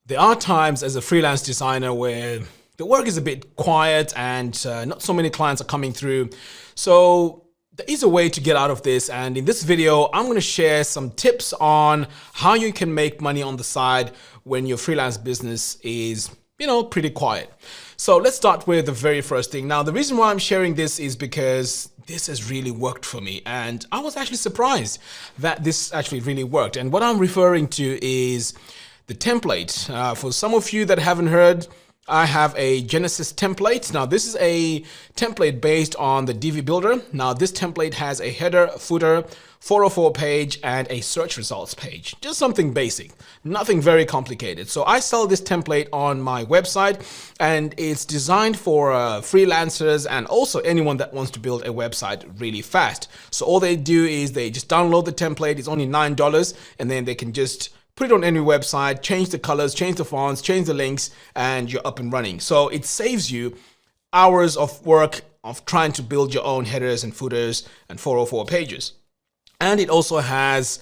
There are times as a freelance designer where the work is a bit quiet and not so many clients are coming through. So there is a way to get out of this, and in this video I'm going to share some tips on how you can make money on the side when your freelance business is pretty quiet. So let's start with the very first thing. Now, the reason why I'm sharing this is because this has really worked for me, and I was actually surprised that this actually really worked. And what I'm referring to is the template. For some of you that haven't heard, I have a Genesis template. Now, this is a template based on the DV Builder. Now, this template has a header, footer, 404 page, and a search results page. Just something basic, nothing very complicated. So I sell this template on my website, and it's designed for freelancers and also anyone that wants to build a website really fast. So all they do is they just download the template. It's only $9, and then they can just put it on any website, change the colors, change the fonts, change the links, and you're up and running. So it saves you hours of work of trying to build your own headers and footers and 404 pages. And it also has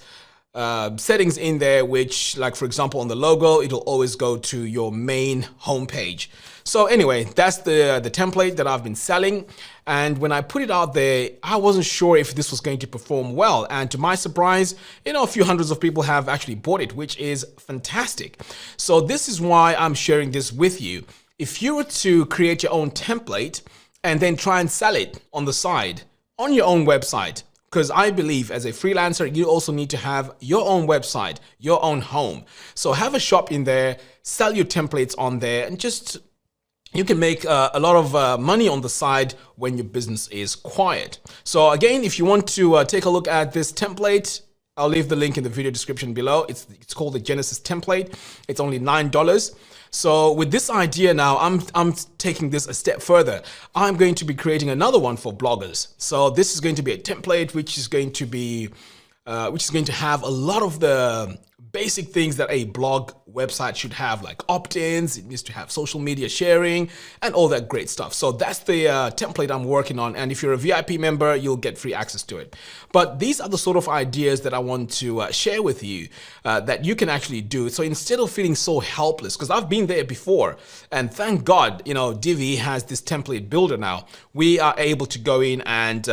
settings in there which, like for example on the logo, it'll always go to your main homepage. So anyway, that's the template that I've been selling. And when I put it out there, I wasn't sure if this was going to perform well. And to my surprise, a few hundreds of people have actually bought it, which is fantastic. So this is why I'm sharing this with you. If you were to create your own template and then try and sell it on the side, on your own website, because I believe as a freelancer, you also need to have your own website, your own home. So have a shop in there, sell your templates on there, and you can make a lot of money on the side when your business is quiet. So again, if you want to take a look at this template, I'll leave the link in the video description below. It's called the Genesis template. It's only $9. So with this idea now, I'm taking this a step further. I'm going to be creating another one for bloggers. So this is going to be a template which is going to have a lot of the basic things that a blog website should have, like opt-ins. It needs to have social media sharing and all that great stuff. So that's the template I'm working on. And if you're a VIP member, you'll get free access to it. But these are the sort of ideas that I want to share with you that you can actually do. So instead of feeling so helpless, because I've been there before, and thank God, Divi has this template builder now. We are able to go in and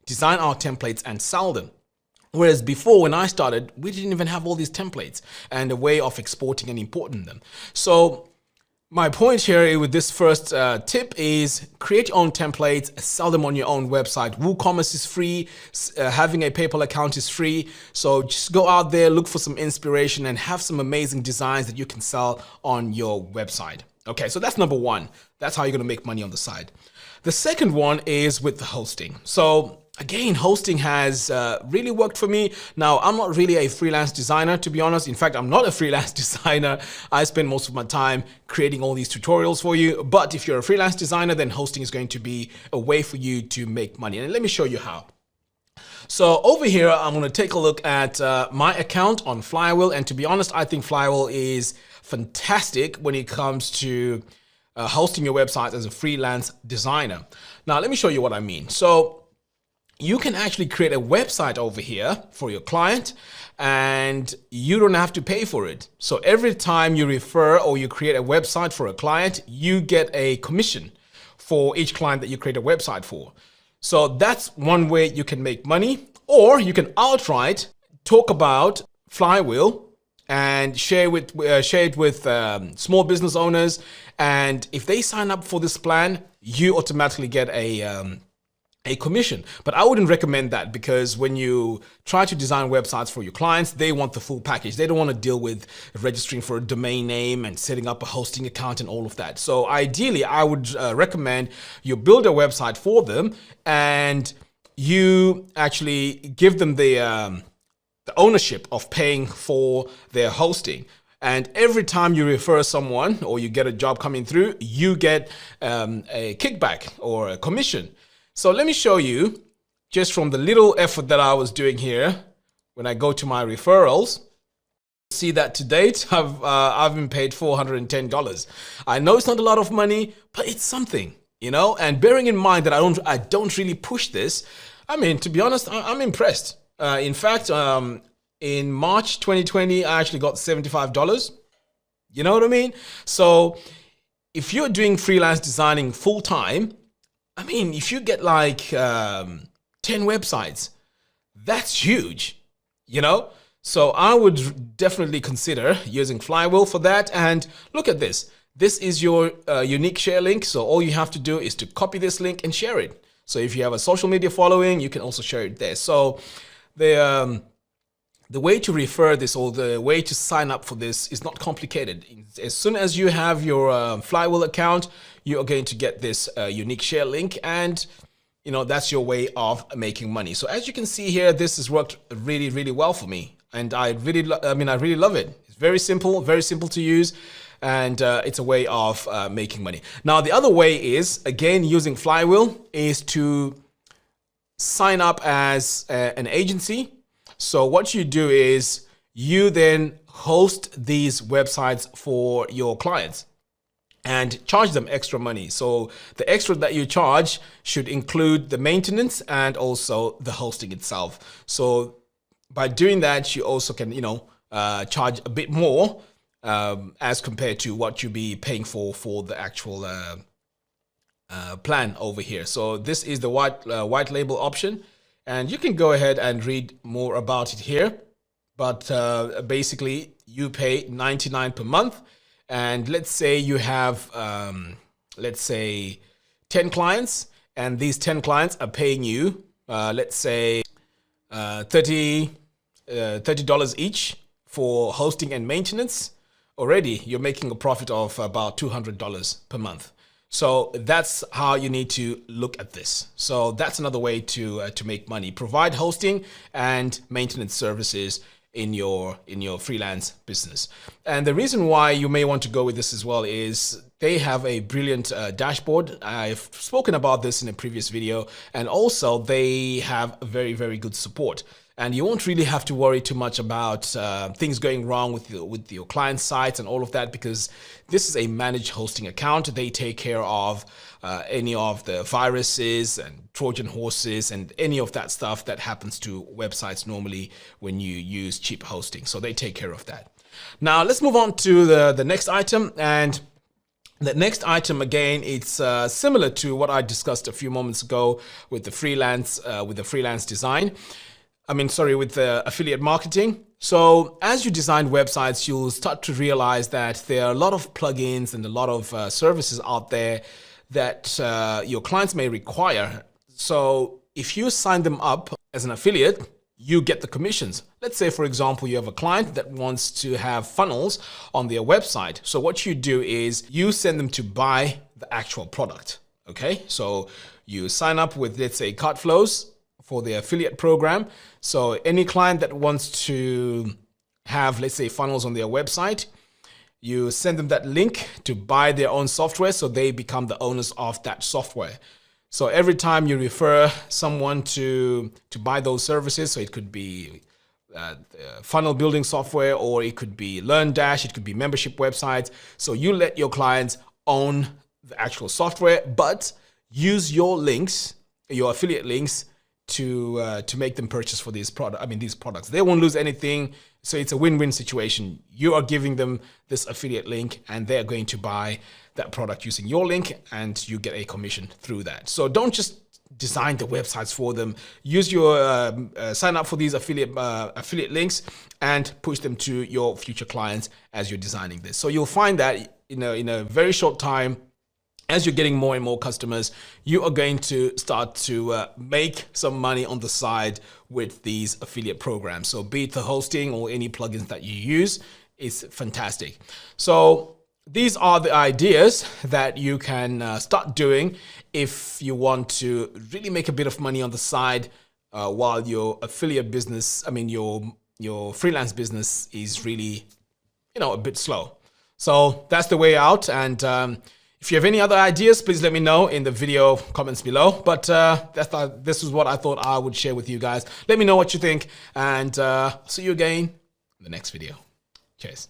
design our templates and sell them. Whereas before, when I started, we didn't even have all these templates and a way of exporting and importing them. So my point here with this first tip is create your own templates, sell them on your own website. WooCommerce is free. Having a PayPal account is free. So just go out there, look for some inspiration, and have some amazing designs that you can sell on your website. Okay, so that's number one. That's how you're going to make money on the side. The second one is with the hosting. So again, hosting has really worked for me. Now, I'm not really a freelance designer, to be honest. In fact, I'm not a freelance designer. I spend most of my time creating all these tutorials for you. But if you're a freelance designer, then hosting is going to be a way for you to make money. And let me show you how. So over here, I'm going to take a look at my account on Flywheel. And to be honest, I think Flywheel is fantastic when it comes to hosting your website as a freelance designer. Now, let me show you what I mean. So you can actually create a website over here for your client, and you don't have to pay for it. So every time you refer or you create a website for a client, you get a commission for each client that you create a website for. So that's one way you can make money. Or you can outright talk about Flywheel and share it with small business owners. And if they sign up for this plan, you automatically get a commission. But I wouldn't recommend that, because when you try to design websites for your clients, they want the full package. They don't want to deal with registering for a domain name and setting up a hosting account and all of that. So ideally, I would recommend you build a website for them and you actually give them the ownership of paying for their hosting. And every time you refer someone or you get a job coming through, you get a kickback or a commission. So let me show you just from the little effort that I was doing here. When I go to my referrals, see that to date, I've been paid $410. I know it's not a lot of money, but it's something, and bearing in mind that I don't really push this. I mean, to be honest, I'm impressed. In fact, in March 2020, I actually got $75. You know what I mean? So if you're doing freelance designing full time, I mean, if you get like 10 websites, that's huge, you know? So I would definitely consider using Flywheel for that. And look at this. This is your unique share link. So all you have to do is to copy this link and share it. So if you have a social media following, you can also share it there. So the way to refer this or the way to sign up for this is not complicated. As soon as you have your Flywheel account, you are going to get this unique share link, and you know that's your way of making money. So as you can see here, this has worked really, really well for me, and I really love it. It's very simple to use, and it's a way of making money. Now the other way is, again, using Flywheel, is to sign up as an agency. So what you do is you then host these websites for your clients and charge them extra money. So the extra that you charge should include the maintenance and also the hosting itself. So by doing that, you also can, charge a bit more as compared to what you'd be paying for the actual plan over here. So this is the white label option, and you can go ahead and read more about it here. But basically, you pay $99 per month. And let's say you have, 10 clients, and these 10 clients are paying you, let's say, $30 each for hosting and maintenance. Already, you're making a profit of about $200 per month. So that's how you need to look at this. So that's another way to make money. Provide hosting and maintenance services in your freelance business. And the reason why you may want to go with this as well is they have a brilliant dashboard. I've spoken about this in a previous video, and also they have very, very good support. And you won't really have to worry too much about things going wrong with your client sites and all of that, because this is a managed hosting account. They take care of any of the viruses and Trojan horses and any of that stuff that happens to websites normally when you use cheap hosting. So they take care of that. Now let's move on to the next item. And the next item, again, it's similar to what I discussed a few moments ago with the freelance design. With the affiliate marketing. So as you design websites, you'll start to realize that there are a lot of plugins and a lot of services out there that your clients may require. So if you sign them up as an affiliate, you get the commissions. Let's say, for example, you have a client that wants to have funnels on their website. So what you do is you send them to buy the actual product. Okay, so you sign up with, let's say, Cartflows for the affiliate program. So any client that wants to have, let's say, funnels on their website, you send them that link to buy their own software, so they become the owners of that software. So every time you refer someone to buy those services, so it could be funnel building software, or it could be LearnDash, it could be membership websites. So you let your clients own the actual software, but use your links, your affiliate links, to make them purchase for these products. They won't lose anything. So it's a win-win situation. You are giving them this affiliate link, and they're going to buy that product using your link, and you get a commission through that. So don't just design the websites for them. Use your sign up for these affiliate links and push them to your future clients as you're designing this. So you'll find that in a very short time, as you're getting more and more customers, you are going to start to make some money on the side with these affiliate programs. So be it the hosting or any plugins that you use, it's fantastic. So these are the ideas that you can start doing if you want to really make a bit of money on the side while your affiliate business, your freelance business is really, a bit slow. So that's the way out. And if you have any other ideas, please let me know in the video comments below. But this is what I thought I would share with you guys. Let me know what you think, and see you again in the next video. Cheers.